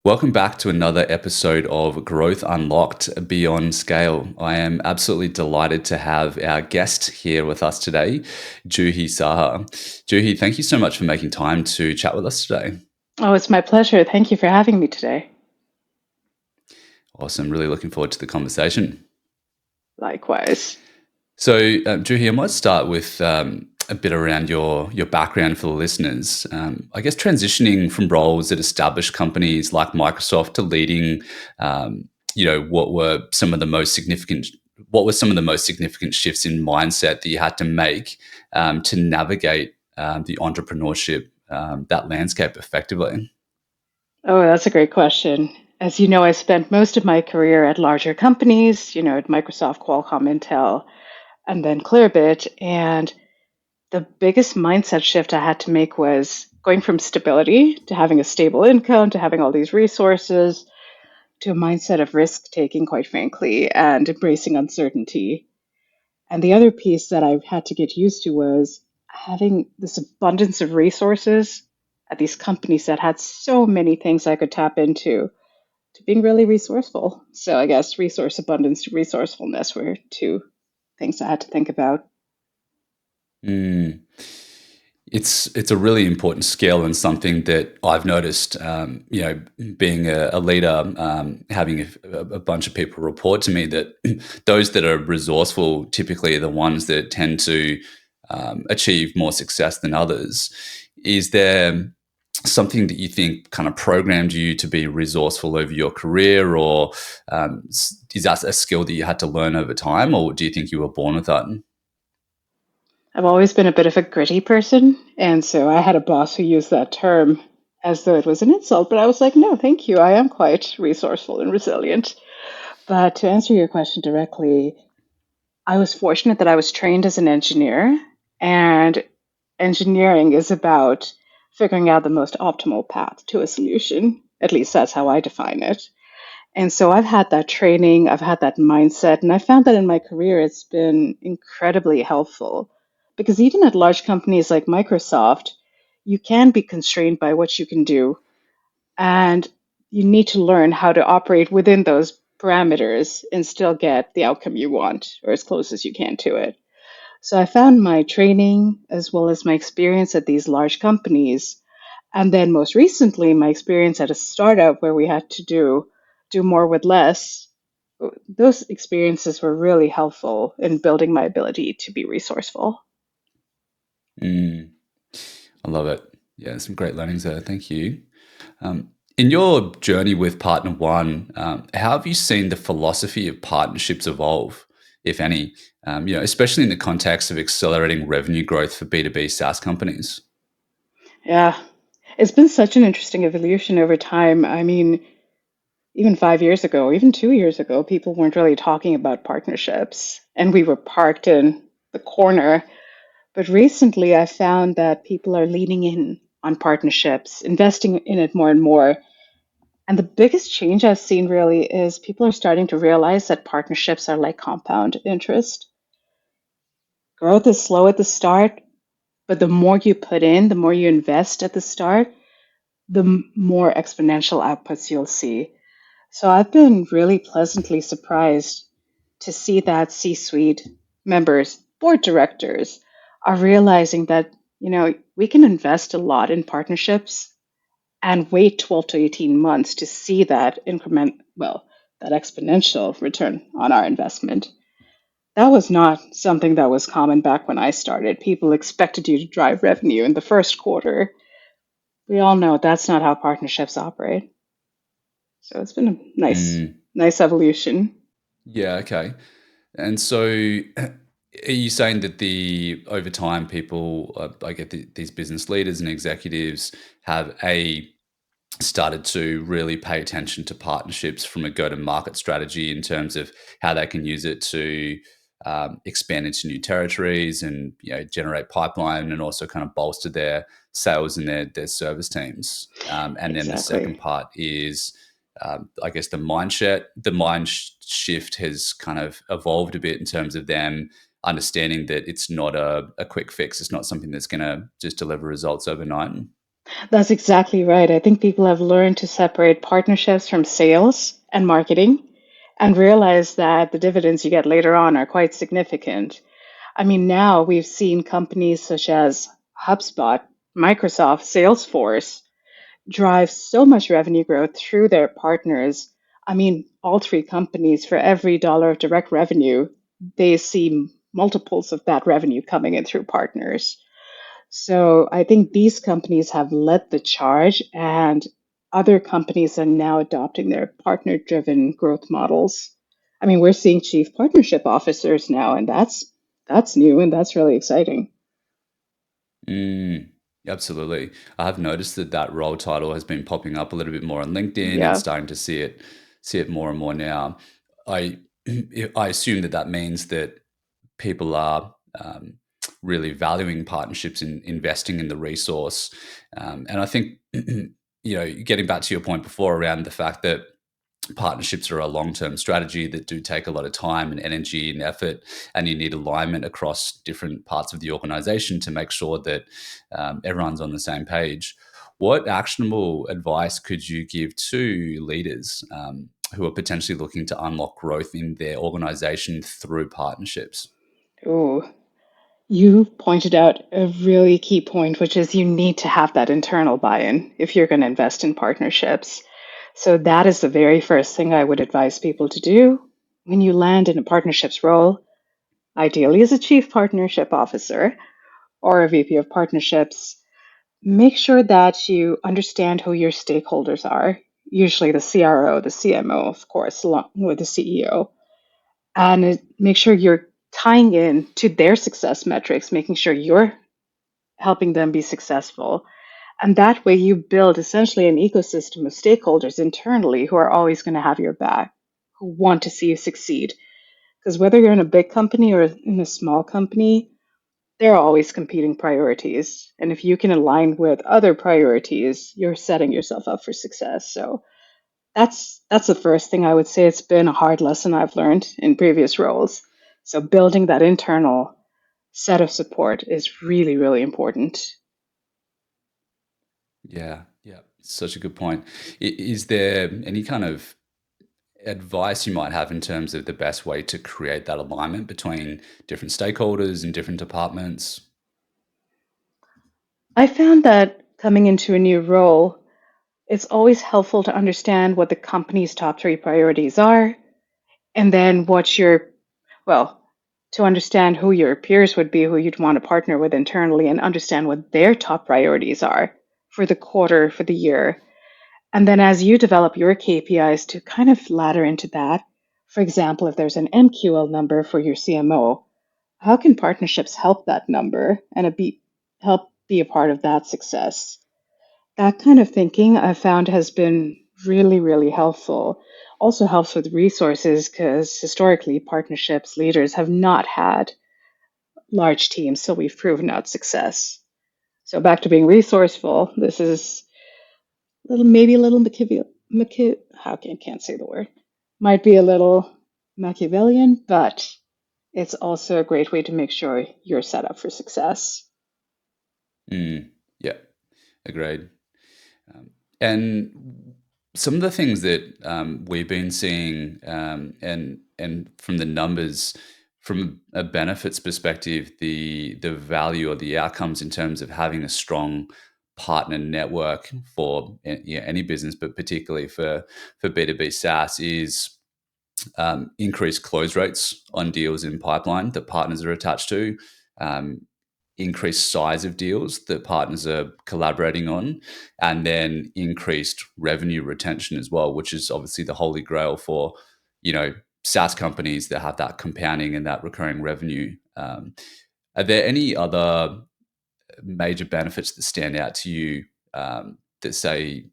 Welcome back to another episode of Growth Unlocked Beyond Scale. I am absolutely delighted to have our guest here with us today, Juhi Saha. Juhi, thank you so much for making time to chat with us today. Oh, it's my pleasure. Thank you for having me today. Awesome. Really looking forward to the conversation. Likewise. So, Juhi, I might start with a bit around your background for the listeners. I guess transitioning from roles at established companies like Microsoft to leading, what were some of the most significant what were some of the most significant shifts in mindset that you had to make to navigate the entrepreneurship that landscape effectively? Oh, that's a great question. As you know, I spent most of my career at larger companies, at Microsoft, Qualcomm, Intel, and then Clearbit. And the biggest mindset shift I had to make was going from stability to having a stable income to having all these resources to a mindset of risk taking, quite frankly, and embracing uncertainty. And the other piece that I had to get used to was having this abundance of resources at these companies that had so many things I could tap into to being really resourceful. So I guess resource abundance to resourcefulness were two things I had to think about. Mm. It's a really important skill and something that I've noticed. Being a leader, having a bunch of people report to me that those that are resourceful typically are the ones that tend to achieve more success than others. Is there something that you think kind of programmed you to be resourceful over your career, or is that a skill that you had to learn over time, or do you think you were born with that? I've always been a bit of a gritty person, and so I had a boss who used that term as though it was an insult, but I was like, no, thank you. I am quite resourceful and resilient. But to answer your question directly, I was fortunate that I was trained as an engineer, and engineering is about figuring out the most optimal path to a solution. At least that's how I define it. And so I've had that training, I've had that mindset, and I found that in my career it's been incredibly helpful. Because even at large companies like Microsoft, you can be constrained by what you can do, and you need to learn how to operate within those parameters and still get the outcome you want or as close as you can to it. So I found my training as well as my experience at these large companies, and then most recently my experience at a startup where we had to do more with less. Those experiences were really helpful in building my ability to be resourceful. Mm. I love it. Yeah, some great learnings there. Thank you. In your journey with Partner One, how have you seen the philosophy of partnerships evolve, if any? Especially in the context of accelerating revenue growth for B2B SaaS companies. Yeah, it's been such an interesting evolution over time. I mean, even 5 years ago, even 2 years ago, people weren't really talking about partnerships, and we were parked in the corner. But recently, I found that people are leaning in on partnerships, investing in it more and more. And the biggest change I've seen really is people are starting to realize that partnerships are like compound interest. Growth is slow at the start, but the more you put in, the more you invest at the start, the more exponential outputs you'll see. So I've been really pleasantly surprised to see that C suite members, board directors are realizing that, we can invest a lot in partnerships and wait 12 to 18 months to see that that exponential return on our investment. That was not something that was common back when I started. People expected you to drive revenue in the first quarter. We all know that's not how partnerships operate. So it's been a Mm. nice evolution. Yeah, okay. And so, are you saying that the over time people, I get these business leaders and executives have started to really pay attention to partnerships from a go-to-market strategy in terms of how they can use it to expand into new territories and generate pipeline and also kind of bolster their sales and their service teams. And then the second Exactly. part is, I guess, the mind shift has kind of evolved a bit in terms of them understanding that it's not a quick fix. It's not something that's going to just deliver results overnight. That's exactly right. I think people have learned to separate partnerships from sales and marketing and realize that the dividends you get later on are quite significant. I mean, now we've seen companies such as HubSpot, Microsoft, Salesforce drive so much revenue growth through their partners. I mean, all three companies, for every dollar of direct revenue, they see multiples of that revenue coming in through partners. So I think these companies have led the charge, and other companies are now adopting their partner driven growth models. I mean, we're seeing chief partnership officers now, and that's new and that's really exciting. Mm, absolutely. I have noticed that that role title has been popping up a little bit more on LinkedIn and Yeah. starting to see it more and more now. I I assume that that means that people are really valuing partnerships and investing in the resource. And I think, getting back to your point before around the fact that partnerships are a long-term strategy that do take a lot of time and energy and effort, and you need alignment across different parts of the organization to make sure that everyone's on the same page. What actionable advice could you give to leaders who are potentially looking to unlock growth in their organization through partnerships? Oh, you pointed out a really key point, which is you need to have that internal buy in if you're going to invest in partnerships. So, that is the very first thing I would advise people to do when you land in a partnerships role, ideally as a chief partnership officer or a VP of partnerships. Make sure that you understand who your stakeholders are, usually the CRO, the CMO, of course, along with the CEO, and make sure you're tying in to their success metrics, making sure you're helping them be successful. And that way, you build essentially an ecosystem of stakeholders internally who are always going to have your back, who want to see you succeed. Because whether you're in a big company or in a small company, there are always competing priorities. And if you can align with other priorities, you're setting yourself up for success. So that's the first thing I would say. It's been a hard lesson I've learned in previous roles. So building that internal set of support is really, really important. Yeah, yeah, such a good point. Is there any kind of advice you might have in terms of the best way to create that alignment between different stakeholders and different departments? I found that coming into a new role, it's always helpful to understand what the company's top three priorities are, and then well, to understand who your peers would be, who you'd want to partner with internally, and understand what their top priorities are for the quarter, for the year. And then as you develop your KPIs to kind of ladder into that, for example, if there's an MQL number for your CMO, how can partnerships help that number and help be a part of that success? That kind of thinking I found has been really, really helpful. Also helps with resources because historically partnerships leaders have not had large teams, so we've proven out success. So back to being resourceful, this is maybe a little how can't say the word. Might be a little Machiavellian, but it's also a great way to make sure you're set up for success. Mm, yeah, agreed. And some of the things that we've been seeing, and from the numbers, from a benefits perspective, the value or the outcomes in terms of having a strong partner network for any business, but particularly for B2B SaaS, is increased close rates on deals in pipeline that partners are attached to, um, increased size of deals that partners are collaborating on, and then increased revenue retention as well, which is obviously the holy grail for you know SaaS companies that have that compounding and that recurring revenue. Are there any other major benefits that stand out to you, that say,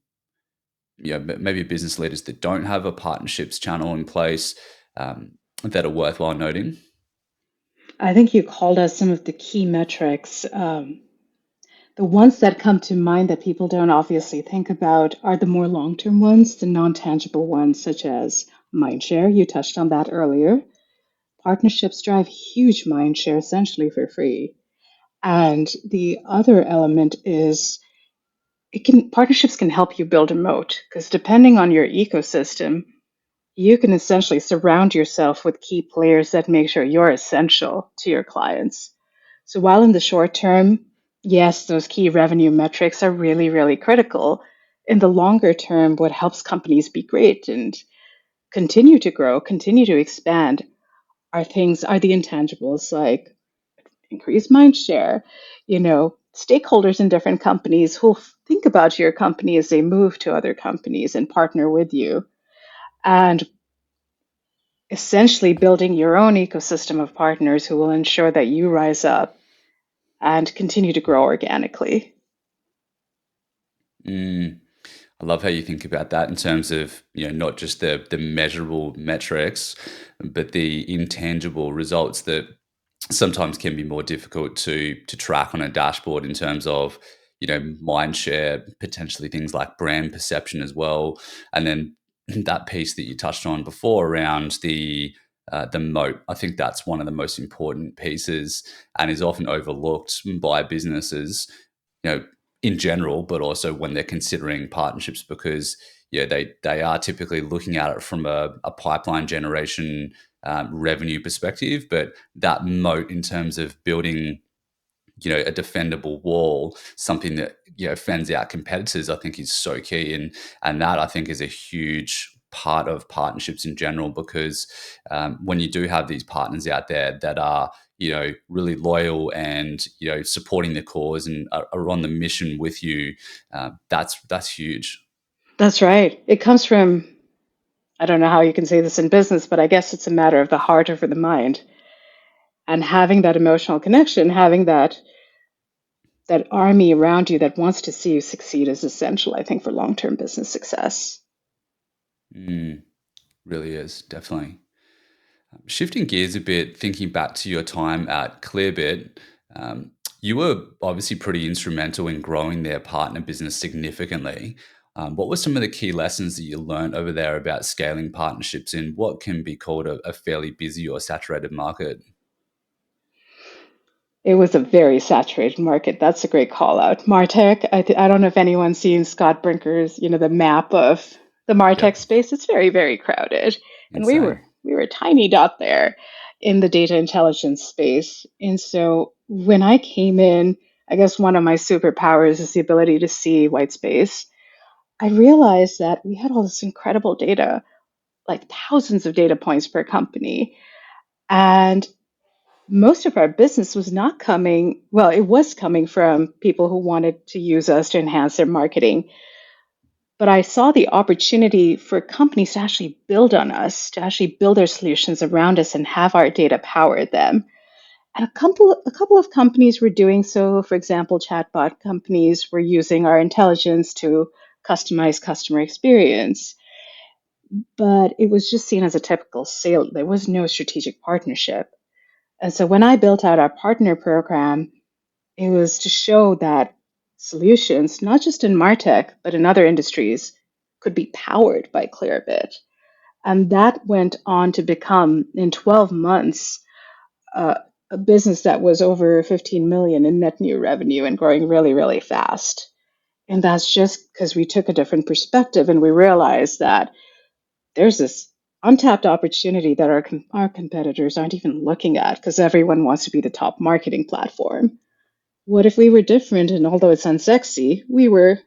maybe business leaders that don't have a partnerships channel in place, that are worthwhile noting? I think you called out some of the key metrics. The ones that come to mind that people don't obviously think about are the more long term ones, the non tangible ones, such as mindshare. You touched on that earlier. Partnerships drive huge mindshare essentially for free. And the other element is partnerships can help you build a moat because depending on your ecosystem, you can essentially surround yourself with key players that make sure you're essential to your clients. So while in the short term, yes, those key revenue metrics are really, really critical. In the longer term, what helps companies be great and continue to grow, continue to expand are the intangibles like increased mind share, stakeholders in different companies who'll think about your company as they move to other companies and partner with you. And essentially building your own ecosystem of partners who will ensure that you rise up and continue to grow organically. Mm. I love how you think about that in terms of, not just the measurable metrics, but the intangible results that sometimes can be more difficult to track on a dashboard in terms of, mind share, potentially things like brand perception as well. And then that piece that you touched on before around the moat, I think that's one of the most important pieces and is often overlooked by businesses, you know, in general, but also when they're considering partnerships because they are typically looking at it from a pipeline generation revenue perspective, but that moat in terms of building a defendable wall, something that fends out competitors, I think is so key, and that I think is a huge part of partnerships in general because when you do have these partners out there that are really loyal and supporting the cause and are on the mission with you, that's huge. That's right. It comes from, I don't know how you can say this in business, but I guess it's a matter of the heart over the mind. And having that emotional connection, having that army around you that wants to see you succeed is essential, I think, for long-term business success. Mm, really is definitely. Shifting gears a bit, thinking back to your time at Clearbit, you were obviously pretty instrumental in growing their partner business significantly. What were some of the key lessons that you learned over there about scaling partnerships in what can be called a fairly busy or saturated market? It was a very saturated market. That's a great call out. Martech, I don't know if anyone's seen Scott Brinker's, the map of the Martech Yep, space. It's very, very crowded. And we were insane. we were a tiny dot there in the data intelligence space. And so when I came in, I guess one of my superpowers is the ability to see white space. I realized that we had all this incredible data, like thousands of data points per company. And most of our business was not coming, well, it was coming from people who wanted to use us to enhance their marketing. But I saw the opportunity for companies to actually build on us, to actually build their solutions around us and have our data power them. And a couple of companies were doing so. For example, chatbot companies were using our intelligence to customize customer experience. But it was just seen as a typical sale. There was no strategic partnership. And so when I built out our partner program, it was to show that solutions, not just in Martech, but in other industries, could be powered by Clearbit. And that went on to become, in 12 months, uh, a business that was over 15 million in net new revenue and growing really, really fast. And that's just because we took a different perspective and we realized that there's this untapped opportunity that our competitors aren't even looking at because everyone wants to be the top marketing platform. What if we were different and although it's unsexy, we were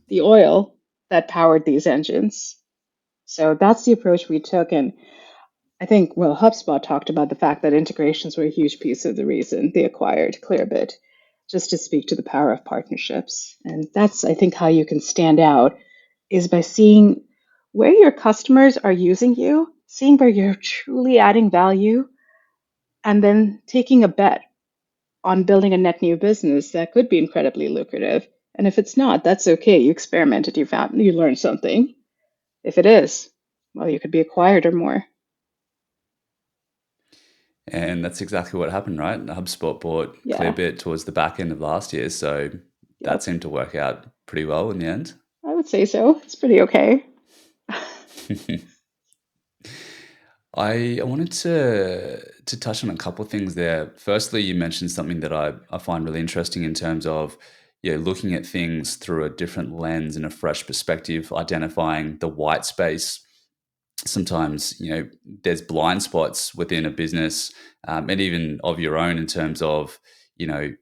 the oil that powered these engines? So that's the approach we took. And I think, well, HubSpot talked about the fact that integrations were a huge piece of the reason they acquired Clearbit, just to speak to the power of partnerships. And that's, I think, how you can stand out is by seeing where your customers are using you, seeing where you're truly adding value, and then taking a bet on building a net new business that could be incredibly lucrative. And if it's not, that's okay. You experimented, you learned something. If it is, well, you could be acquired or more. And that's exactly what happened, right? HubSpot bought Yeah. Clearbit towards the back end of last year, so that Yep. seemed to work out pretty well in the end. I would say so. It's pretty okay. I wanted to touch on a couple of things there. Firstly, you mentioned something that I find really interesting in terms of, looking at things through a different lens and a fresh perspective, identifying the white space. Sometimes there's blind spots within a business, and even of your own, in terms of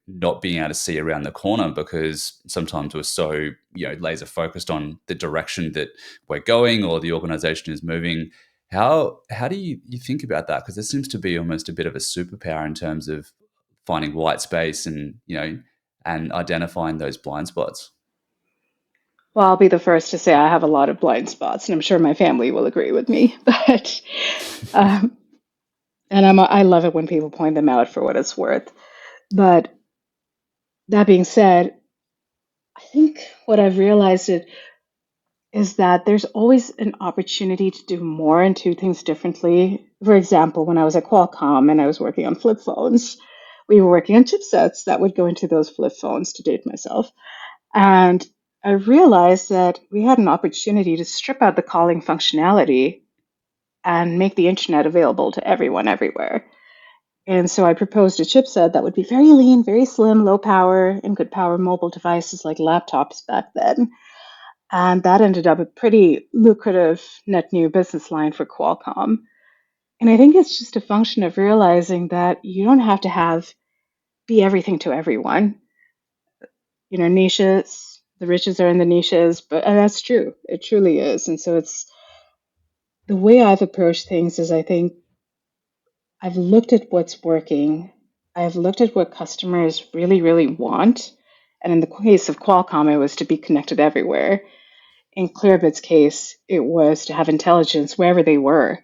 not being able to see around the corner, because sometimes we're so laser focused on the direction that we're going or the organization is moving. How do you think about that? Because there seems to be almost a bit of a superpower in terms of finding white space and and identifying those blind spots. Well, I'll be the first to say I have a lot of blind spots, and I'm sure my family will agree with me. But um, and I love it when people point them out for what it's worth. But that being said, I think what I've realized is that there's always an opportunity to do more and do things differently. For example, when I was at Qualcomm and I was working on flip phones, we were working on chipsets that would go into those flip phones, to date myself. And I realized that we had an opportunity to strip out the calling functionality and make the internet available to everyone everywhere. And so I proposed a chipset that would be very lean, very slim, low power, and could power mobile devices like laptops back then. And that ended up a pretty lucrative net new business line for Qualcomm. And I think it's just a function of realizing that you don't have to have be everything to everyone. Niches, the riches are in the niches, but and that's true. It truly is. And so it's the way I've approached things is I think I've looked at what's working. I've looked at what customers really, really want. And in the case of Qualcomm, it was to be connected everywhere. In Clearbit's case, it was to have intelligence wherever they were.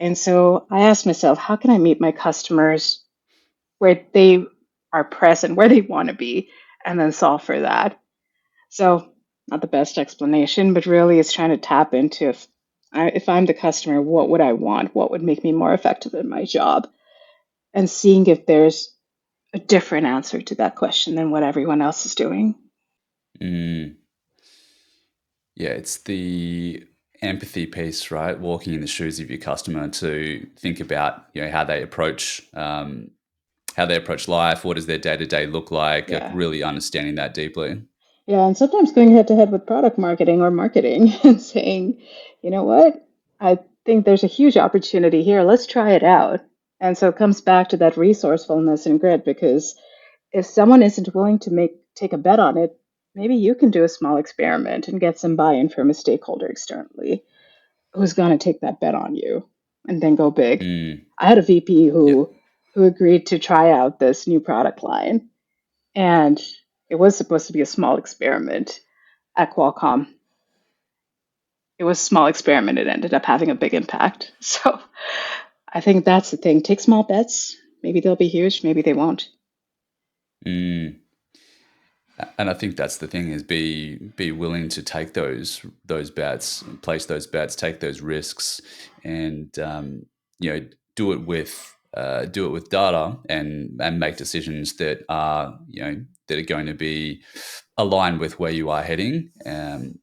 And so I asked myself, how can I meet my customers where they are present, where they want to be, and then solve for that? So, not the best explanation, but really it's trying to tap into if I'm the customer, what would I want? What would make me more effective in my job? And seeing if there's a different answer to that question than what everyone else is doing. Mm. Yeah, it's the empathy piece, right? Walking in the shoes of your customer to think about, how they approach life. What does their day to day look like? Yeah. Really understanding that deeply. Yeah, and sometimes going head to head with product marketing or marketing and saying, you know what, I think there's a huge opportunity here. Let's try it out. And so it comes back to that resourcefulness and grit because if someone isn't willing to take a bet on it, maybe you can do a small experiment and get some buy-in from a stakeholder externally who's going to take that bet on you and then go big. Mm. I had a VP Yeah. who agreed to try out this new product line, and it was supposed to be a small experiment at Qualcomm. It was a small experiment. It ended up having a big impact. So I think that's the thing. Take small bets. Maybe they'll be huge. Maybe they won't. Mm. And I think that's the thing, is be willing to take those bets, place those bets, take those risks, and do it with data, and make decisions that are going to be aligned with where you are heading. And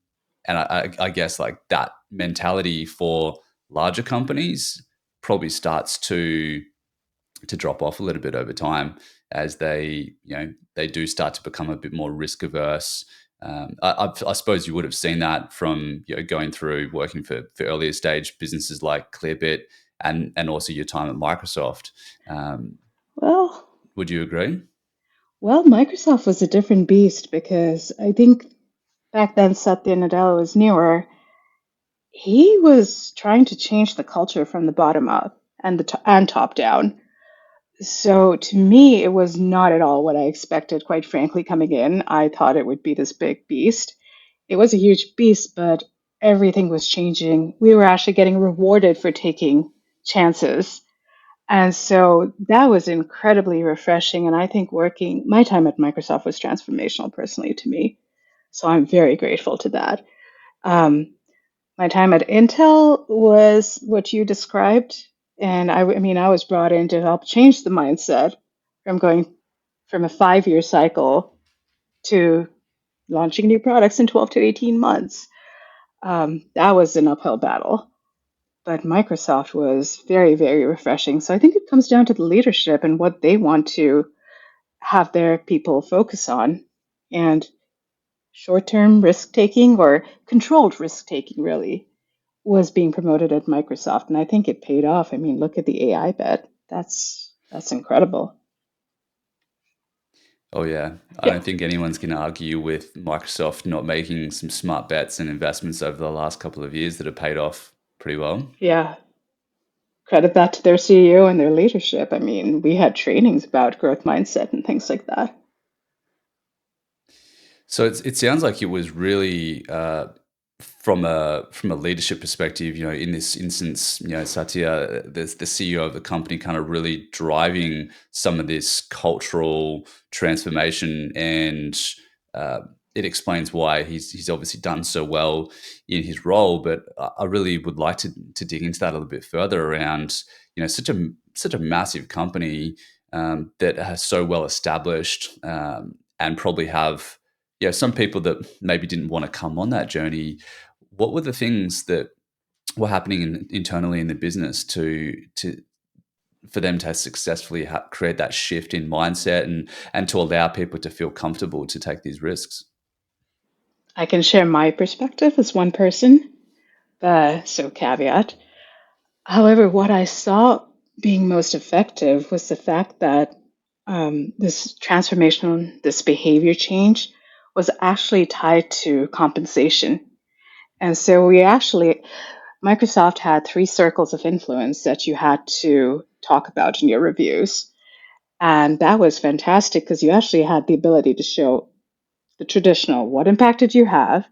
I guess like that mentality for larger companies probably starts to drop off a little bit over time, as they do start to become a bit more risk averse. I suppose you would have seen that from going through working for earlier stage businesses like Clearbit, and also your time at Microsoft. Um, Well, would you agree? Microsoft was a different beast because I think back then Satya Nadella was newer. He was trying to change the culture from the bottom up and top down. So to me, it was not at all what I expected, quite frankly, coming in. I thought it would be this big beast. It was a huge beast, but everything was changing. We were actually getting rewarded for taking chances. And so that was incredibly refreshing. And I think my time at Microsoft was transformational personally to me. So I'm very grateful to that. Um, my time at Intel was what you described. And I mean, I was brought in to help change the mindset from going from a 5 year cycle to launching new products in 12 to 18 months. That was an uphill battle. But Microsoft was very, very refreshing. So I think it comes down to the leadership and what they want to have their people focus on. And short term risk taking or controlled risk taking, really, was being promoted at Microsoft. And I think it paid off. I mean, look at the AI bet. That's incredible. Oh yeah, I Yeah. don't think anyone's going to argue with Microsoft not making some smart bets and investments over the last couple of years that have paid off pretty well. Yeah. Credit that to their CEO and their leadership. I mean, we had trainings about growth mindset and things like that. So it sounds like it was really from a leadership perspective. In this instance, Satya, the CEO of the company, kind of really driving some of this cultural transformation, and uh, it explains why he's obviously done so well in his role. But I really would like to dig into that a little bit further around such a massive company that has so well established and probably have some people that maybe didn't want to come on that journey. What were the things that were happening internally in the business to for them to successfully create that shift in mindset and to allow people to feel comfortable to take these risks? I can share my perspective as one person, so caveat. However, what I saw being most effective was the fact that this transformation, this behavior change, was actually tied to compensation. And so Microsoft had three circles of influence that you had to talk about in your reviews. And that was fantastic because you actually had the ability to show the traditional what impact did you have,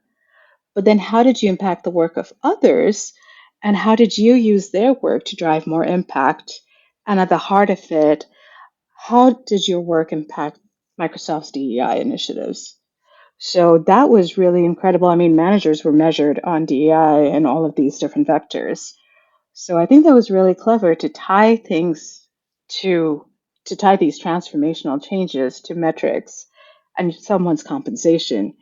but then how did you impact the work of others? And how did you use their work to drive more impact? And at the heart of it, how did your work impact Microsoft's DEI initiatives? So that was really incredible. I mean, managers were measured on DEI and all of these different vectors. So I think that was really clever to tie things to to tie these transformational changes to metrics and someone's compensation.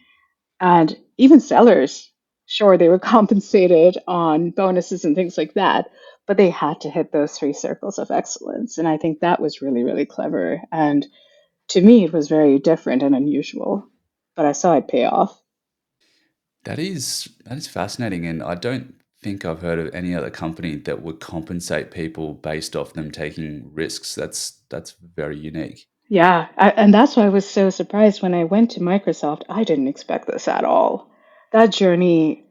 And even sellers, sure, they were compensated on bonuses and things like that, but they had to hit those three circles of excellence. And I think that was really, really clever. And to me, it was very different and unusual, but I saw it pay off. That is fascinating, and I don't think I've heard of any other company that would compensate people based off them taking risks. That's very unique. Yeah, and that's why I was so surprised when I went to Microsoft. I didn't expect this at all. That journey,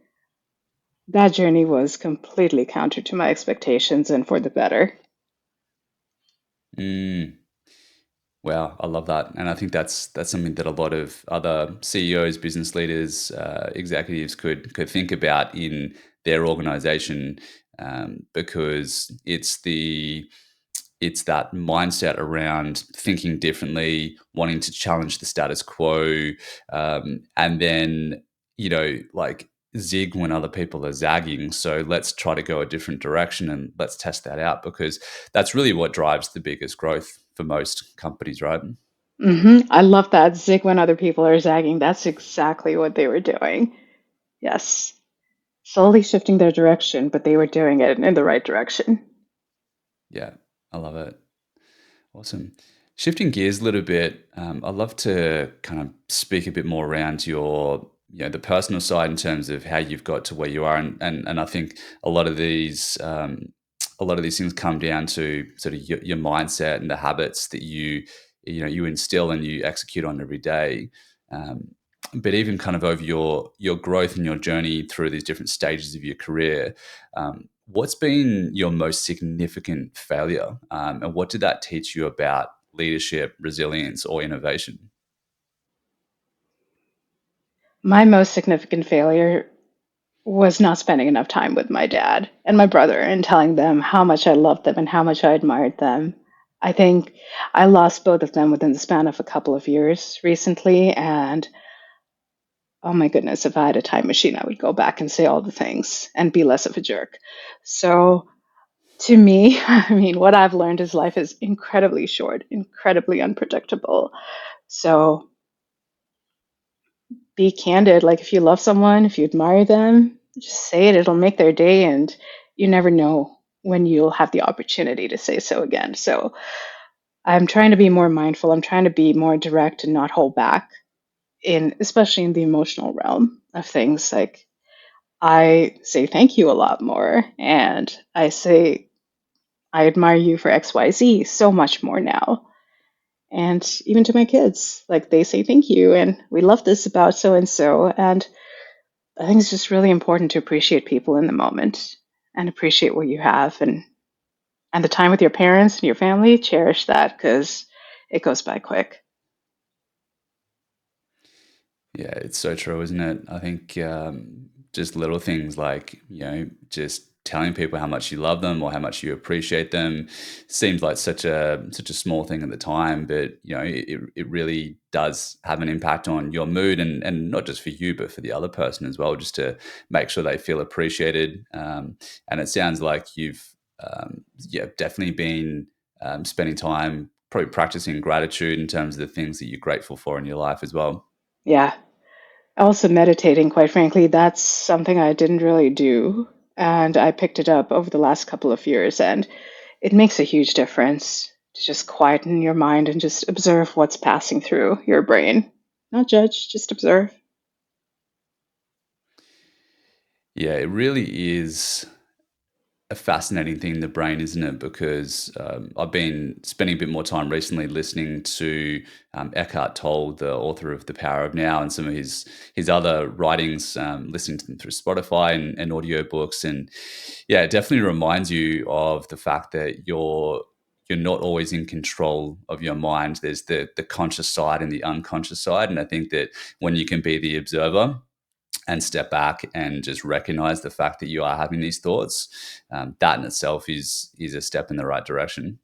that journey was completely counter to my expectations and for the better. Mm. Wow, I love that, and I think that's something that a lot of other CEOs, business leaders, executives could think about in their organization, because it's that mindset around thinking differently, wanting to challenge the status quo, and then like zig when other people are zagging. So let's try to go a different direction and let's test that out because that's really what drives the biggest growth for most companies, right? I love that. Zig when other people are zagging. That's exactly what they were doing. Yes. Slowly shifting their direction, but they were doing it in the right direction. Yeah, I love it. Awesome. Shifting gears a little bit, I'd love to kind of speak a bit more around the personal side in terms of how you've got to where you are, and I think a lot of these, a lot of these things come down to sort of your mindset and the habits that you instill and you execute on every day. Um, but even kind of over your growth and your journey through these different stages of your career, what's been your most significant failure, and what did that teach you about leadership, resilience, or innovation? My most significant failure was not spending enough time with my dad and my brother and telling them how much I loved them and how much I admired them. I think I lost both of them within the span of a couple of years recently. And oh my goodness, if I had a time machine, I would go back and say all the things and be less of a jerk. So to me, I mean, what I've learned is life is incredibly short, incredibly unpredictable. So be candid. Like if you love someone, if you admire them, just say it. It'll make their day, and you never know when you'll have the opportunity to say so again. So I'm trying to be more mindful. I'm trying to be more direct and not hold back in especially in the emotional realm of things. Like I say thank you a lot more, and I say I admire you for XYZ so much more now. And even to my kids, like they say thank you, and we love this about so and so. And I think it's just really important to appreciate people in the moment and appreciate what you have, and the time with your parents and your family. Cherish that because it goes by quick. Yeah, it's so true, isn't it? I think just little things like, just telling people how much you love them or how much you appreciate them seems like such a small thing at the time, but it really does have an impact on your mood, and not just for you, but for the other person as well, just to make sure they feel appreciated. And it sounds like you've yeah, definitely been spending time probably practicing gratitude in terms of the things that you're grateful for in your life as well. Yeah. Also, meditating, quite frankly, that's something I didn't really do. And I picked it up over the last couple of years, and it makes a huge difference to just quieten your mind and just observe what's passing through your brain. Not judge, just observe. Yeah, it really is a fascinating thing, the brain, isn't it? Because I've been spending a bit more time recently listening to Eckhart Tolle, the author of The Power of Now, and some of his other writings, listening to them through Spotify and audiobooks. And yeah, it definitely reminds you of the fact that you're not always in control of your mind. There's the conscious side and the unconscious side. And I think that when you can be the observer and step back and just recognize the fact that you are having these thoughts, that in itself is a step in the right direction.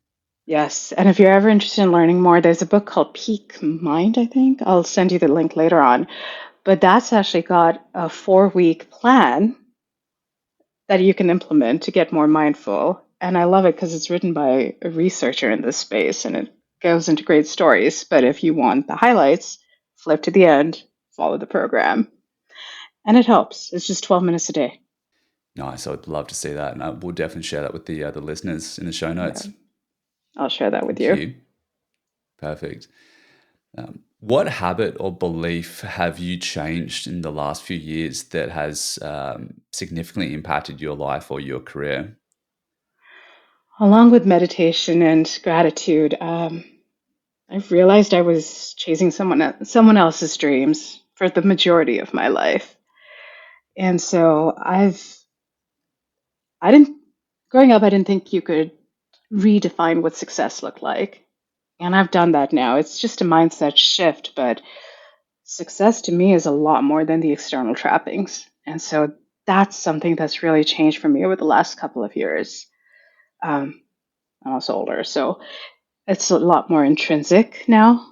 Yes. And if you're ever interested in learning more, there's a book called Peak Mind, I think. I'll send you the link later on. But that's actually got a 4 week plan that you can implement to get more mindful. And I love it because it's written by a researcher in this space and it goes into great stories. But if you want the highlights, flip to the end, follow the program. And it helps. It's just 12 minutes a day. Nice. I'd love to see that, and I will definitely share that with the listeners in the show Yeah, notes. I'll share that with Thank you. you. Perfect. What habit or belief have you changed in the last few years that has significantly impacted your life or your career? Along with meditation and gratitude, I've realized I was chasing someone else's dreams for the majority of my life. And so I didn't, growing up, I didn't think you could redefine what success looked like. And I've done that now. It's just a mindset shift, but success to me is a lot more than the external trappings. And so that's something that's really changed for me over the last couple of years. Um, I'm also older, so it's a lot more intrinsic now,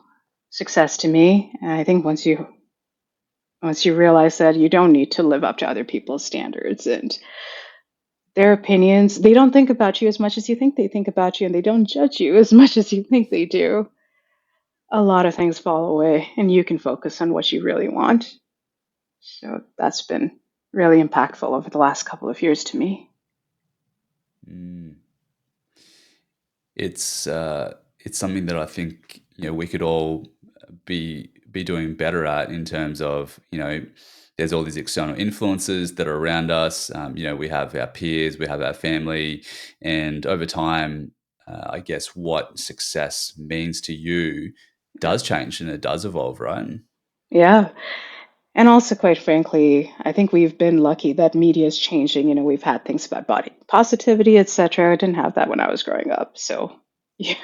success to me. And I think once you realize that you don't need to live up to other people's standards and their opinions, they don't think about you as much as you think they think about you, and they don't judge you as much as you think they do. A lot of things fall away, and you can focus on what you really want. So that's been really impactful over the last couple of years to me. Mm. It's something that I think we could all be doing better at in terms of there's all these external influences that are around us. We have our peers, we have our family, and over time, I guess what success means to you Yeah. does change and it does evolve, right? Yeah. And also, quite frankly, I think we've been lucky that media is changing. We've had things about body positivity, etc. I didn't have that when I was growing up. So, yeah,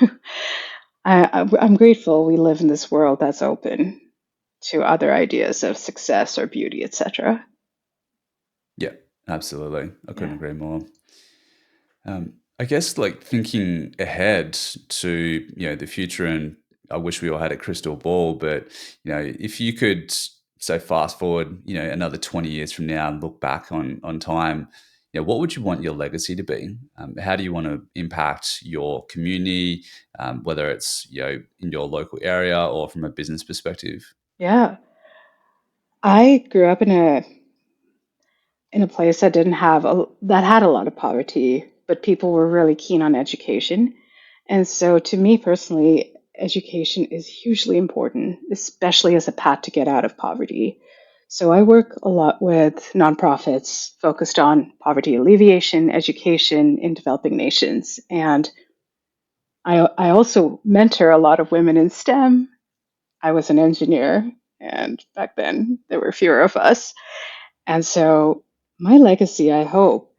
I'm grateful we live in this world that's open to other ideas of success or beauty, etc. Yeah, absolutely. I couldn't Yeah. agree more. I guess like thinking ahead to the future, and I wish we all had a crystal ball, but if you could say fast forward another 20 years from now and look back on time, what would you want your legacy to be? How do you want to impact your community, whether it's in your local area or from a business perspective? Yeah. I grew up in a place that didn't have that had a lot of poverty, but people were really keen on education. And so to me personally, education is hugely important, especially as a path to get out of poverty. So I work a lot with nonprofits focused on poverty alleviation, education in developing nations. And I also mentor a lot of women in STEM. I was an engineer, and back then there were fewer of us. And so my legacy, I hope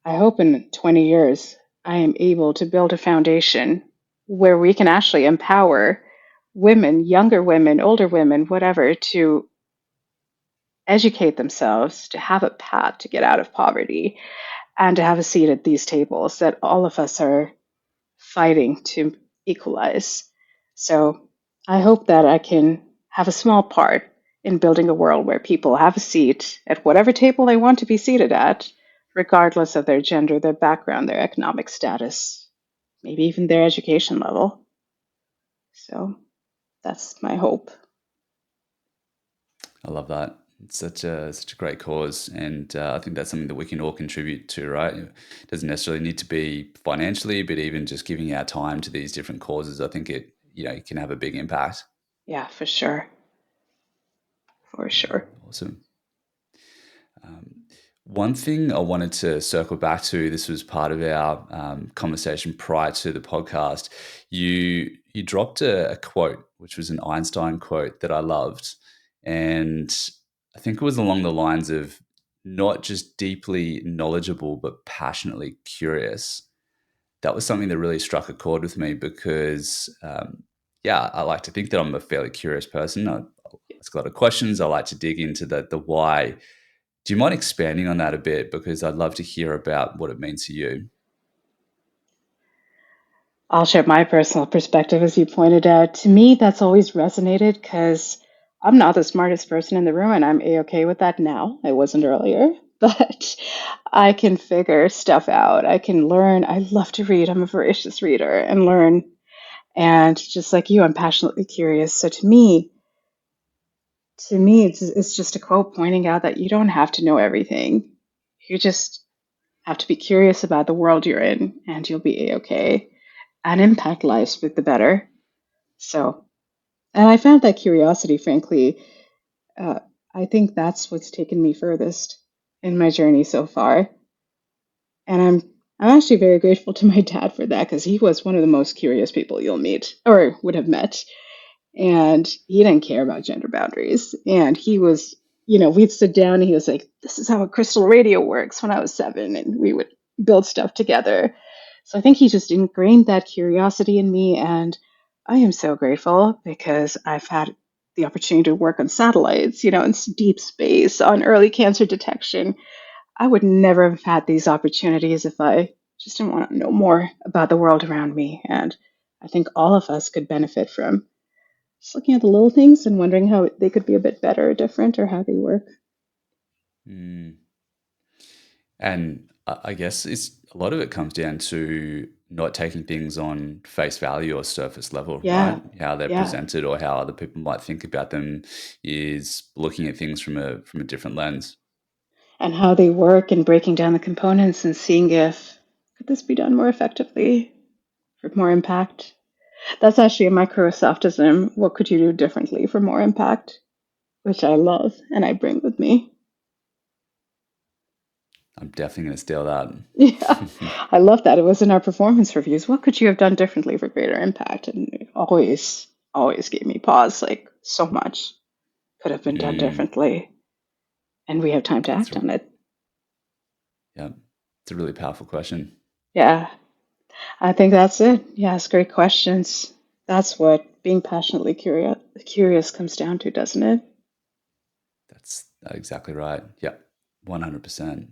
in 20 years, I am able to build a foundation where we can actually empower women, younger women, older women, whatever, to educate themselves, to have a path to get out of poverty, and to have a seat at these tables that all of us are fighting to equalize. So I hope that I can have a small part in building a world where people have a seat at whatever table they want to be seated at, regardless of their gender, their background, their economic status, maybe even their education level. So that's my hope. I love that. It's such a great cause, and I think that's something that we can all contribute to, right? It doesn't necessarily need to be financially, but even just giving our time to these different causes, I think it can have a big impact. Yeah, for sure. For Yeah, sure. awesome. Um, One thing I wanted to circle back to, this was part of our conversation prior to the podcast. You dropped a quote, which was an Einstein quote that I loved, and I think it was along the lines of not just deeply knowledgeable, but passionately curious. That was something that really struck a chord with me because, yeah, I like to think that I'm a fairly curious person. I ask a lot of questions. I like to dig into the why. Do you mind expanding on that a bit? Because I'd love to hear about what it means to you. I'll share my personal perspective, as you pointed out. To me, that's always resonated because I'm not the smartest person in the room, and I'm a-okay with that now. I wasn't earlier, but I can figure stuff out. I can learn. I love to read. I'm a voracious reader and learn. And just like you, I'm passionately curious. So to me, it's just a quote pointing out that you don't have to know everything. You just have to be curious about the world you're in, and you'll be a-okay and impact lives with the better. So, and I found that curiosity, frankly, uh, I think that's what's taken me furthest in my journey so far. And I'm actually very grateful to my dad for that because he was one of the most curious people you'll meet or would have met. And he didn't care about gender boundaries. And he was, we'd sit down and he was like, "This is how a crystal radio works," when I was 7, and we would build stuff together. So I think he just ingrained that curiosity in me. And I am so grateful because I've had the opportunity to work on satellites, in deep space, on early cancer detection. I would never have had these opportunities if I just didn't want to know more about the world around me. And I think all of us could benefit from just looking at the little things and wondering how they could be a bit better or different or how they work. Mm. And I guess it's a lot of it comes down to not taking things on face value or surface level, right? Yeah, How they're yeah. presented or how other people might think about them is looking at things from a different lens. And how they work and breaking down the components and seeing if could this be done more effectively for more impact. That's actually a microsoftism. What could you do differently for more impact? Which I love and I bring with me. I'm definitely going to steal that. Yeah, I love that. It was in our performance reviews. What could you have done differently for greater impact? And it always gave me pause. Like so much could have been done Mm. differently, and we have time to It's act a, on it. yeah, it's a really powerful question. Yeah, I think that's it. Yeah, it's great questions. That's what being passionately curious comes down to, doesn't it? That's exactly right. Yeah, 100%.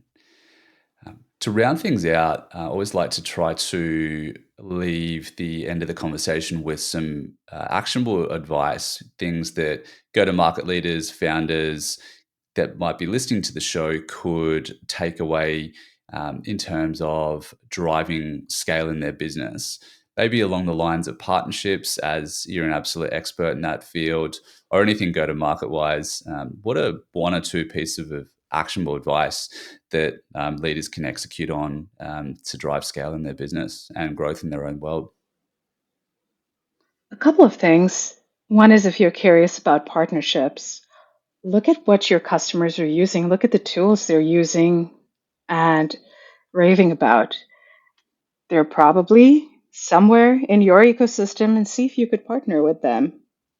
To round things out, I always like to try to leave the end of the conversation with some actionable advice, things that go to market leaders, founders that might be listening to the show could take away in terms of driving scale in their business. Maybe along the lines of partnerships, as you're an absolute expert in that field, or anything go to market wise. What are one or two pieces of actionable advice that leaders can execute on to drive scale in their business and growth in their own world? A couple of things. One is if you're curious about partnerships, look at what your customers are using, look at the tools they're using and raving about. They're probably somewhere in your ecosystem and see if you could partner with them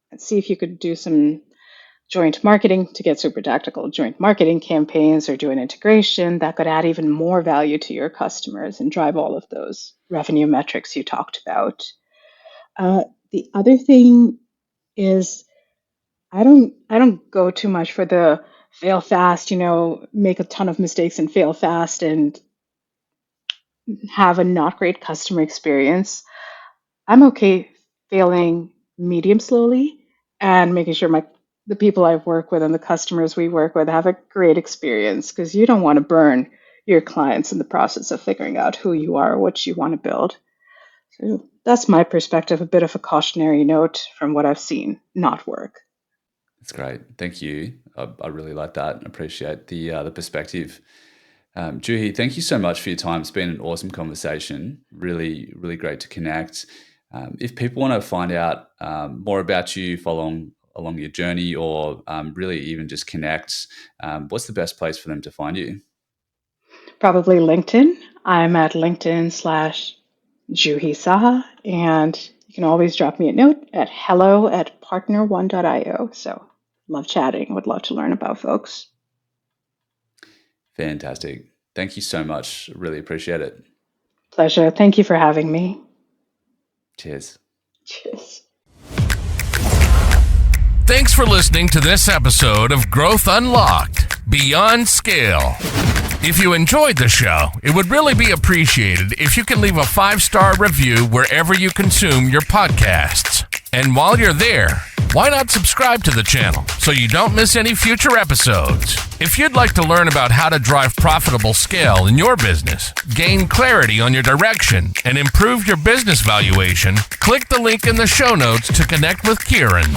and see if you could do some joint marketing to get super tactical, joint marketing campaigns or do an integration that could add even more value to your customers and drive all of those revenue metrics you talked about. The other thing is I don't go too much for the fail fast, make a ton of mistakes and fail fast and have a not great customer experience. I'm okay failing medium slowly and making sure the people I work with and the customers we work with have a great experience because you don't want to burn your clients in the process of figuring out who you are, what you want to build. So that's my perspective, a bit of a cautionary note from what I've seen not work. That's great. Thank you. I really like that and appreciate the perspective. Juhi, thank you so much for your time. It's been an awesome conversation. Really, really great to connect. If people want to find out more about you, follow along your journey, or really even just connect, what's the best place for them to find you? Probably LinkedIn. I'm at LinkedIn/Juhi Saha, and you can always drop me a note at hello@partner1.io. So love chatting. Would love to learn about folks. Fantastic. Thank you so much. Really appreciate it. Pleasure. Thank you for having me. Cheers. Cheers. Thanks for listening to this episode of Growth Unlocked Beyond Scale. If you enjoyed the show, it would really be appreciated if you can leave a 5-star review wherever you consume your podcasts. And while you're there, why not subscribe to the channel so you don't miss any future episodes? If you'd like to learn about how to drive profitable scale in your business, gain clarity on your direction, and improve your business valuation, click the link in the show notes to connect with Kieran.